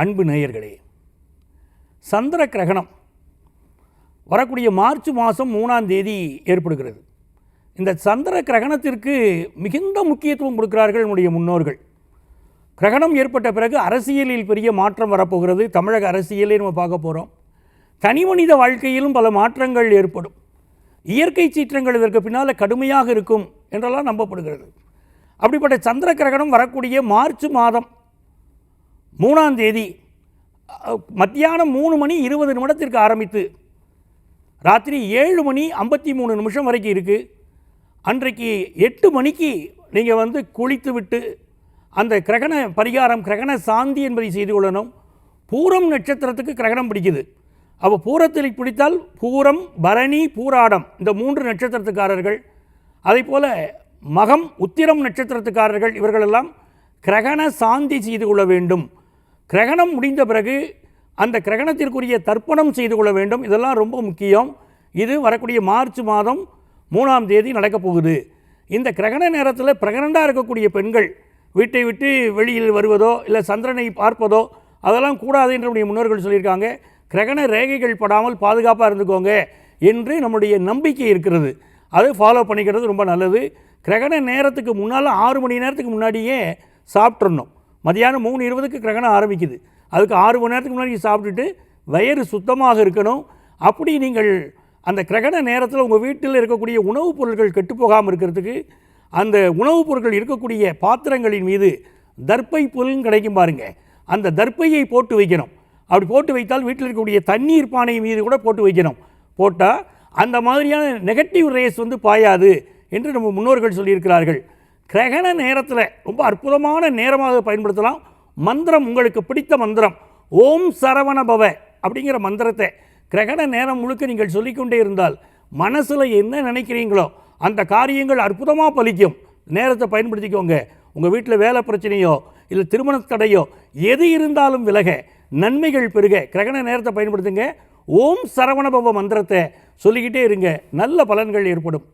அன்பு நேயர்களே, சந்திர கிரகணம் வரக்கூடிய மார்ச் மாதம் 3ஆம் தேதி ஏற்படுகிறது. இந்த சந்திர கிரகணத்திற்கு மிகுந்த முக்கியத்துவம் கொடுக்கிறார்கள் நம்முடைய முன்னோர்கள். கிரகணம் ஏற்பட்ட பிறகு அரசியலில் பெரிய மாற்றம் வரப்போகிறது. தமிழக அரசியலே நம்ம பார்க்க போகிறோம். தனி மனித வாழ்க்கையிலும் பல மாற்றங்கள் ஏற்படும். இயற்கை சீற்றங்கள் இதற்கு பின்னால் கடுமையாக இருக்கும் என்றெல்லாம் நம்பப்படுகிறது. அப்படிப்பட்ட சந்திர கிரகணம் வரக்கூடிய மார்ச் மாதம் 3ஆம் தேதி மத்தியானம் 3:20 ஆரம்பித்து ராத்திரி 7:53 வரைக்கும் இருக்குது. அன்றைக்கு 8 மணிக்கு நீங்கள் குளித்து விட்டு அந்த கிரகண பரிகாரம், கிரகண சாந்தி என்பதை செய்து கொள்ளணும். பூரம் நட்சத்திரத்துக்கு கிரகணம் பிடிக்குது. அப்போ பூரத்தில் பிடித்தால் பூரம், பரணி, பூராடம் இந்த 3 நட்சத்திரத்துக்காரர்கள், அதே போல் மகம், உத்திரம் நட்சத்திரத்துக்காரர்கள் இவர்களெல்லாம் கிரகண சாந்தி செய்து கொள்ள வேண்டும். கிரகணம் முடிந்த பிறகு அந்த கிரகணத்திற்குரிய தர்ப்பணம் செய்து கொள்ள வேண்டும். இதெல்லாம் ரொம்ப முக்கியம். இது வரக்கூடிய மார்ச் மாதம் 3ஆம் தேதி நடக்கப் போகுது. இந்த கிரகண நேரத்தில் பிரெக்னண்டாக இருக்கக்கூடிய பெண்கள் வீட்டை விட்டு வெளியில் வருவதோ இல்லை சந்திரனை பார்ப்பதோ அதெல்லாம் கூடாது என்று நம்முடைய முன்னோர்கள் சொல்லியிருக்காங்க. கிரகண ரேகைகள் படாமல் பாதுகாப்பாக இருந்துக்கோங்க என்று நம்முடைய நம்பிக்கை இருக்கிறது. அதை ஃபாலோ பண்ணிக்கிறது ரொம்ப நல்லது. கிரகண நேரத்துக்கு முன்னால் 6 மணி நேரத்துக்கு முன்னாடியே சாப்பிட்றணும். மதியானம் 3:20 கிரகணம் ஆரம்பிக்குது. அதுக்கு 6 மணி நேரத்துக்கு முன்னாடி சாப்பிட்டுட்டு வயிறு சுத்தமாக இருக்கணும். அப்படி நீங்கள் அந்த கிரகண நேரத்தில் உங்கள் வீட்டில் இருக்கக்கூடிய உணவுப் பொருட்கள் கெட்டுப்போகாமல் இருக்கிறதுக்கு அந்த உணவுப் பொருட்கள் இருக்கக்கூடிய பாத்திரங்களின் மீது தர்ப்பை புல்னு கிடைக்கும் பாருங்கள், அந்த தர்ப்பையை போட்டு வைக்கணும். அப்படி போட்டு வைத்தால் வீட்டில் இருக்கக்கூடிய தண்ணீர் பானை மீது கூட போட்டு வைக்கணும். போட்டால் அந்த மாதிரியான நெகட்டிவ் ரேஸ் பாயாது என்று நம்ம முன்னோர்கள் சொல்லியிருக்கிறார்கள். கிரகண நேரத்தில் ரொம்ப அற்புதமான நேரமாக பயன்படுத்தலாம். மந்திரம், உங்களுக்கு பிடித்த மந்திரம் ஓம் சரவண பவ அப்படிங்கிற மந்திரத்தை கிரகண நேரம் முழுக்க நீங்கள் சொல்லிக்கொண்டே இருந்தால் மனசில் என்ன நினைக்கிறீங்களோ அந்த காரியங்கள் அற்புதமாக பலிக்கும். நேரத்தை பயன்படுத்திக்கோங்க. உங்கள் வீட்டில் வேலை பிரச்சனையோ இல்லை திருமண தடையோ எது இருந்தாலும் விலக, நன்மைகள் பெருக கிரகண நேரத்தை பயன்படுத்துங்க. ஓம் சரவணபவ மந்திரத்தை சொல்லிக்கிட்டே இருங்க, நல்ல பலன்கள் ஏற்படும்.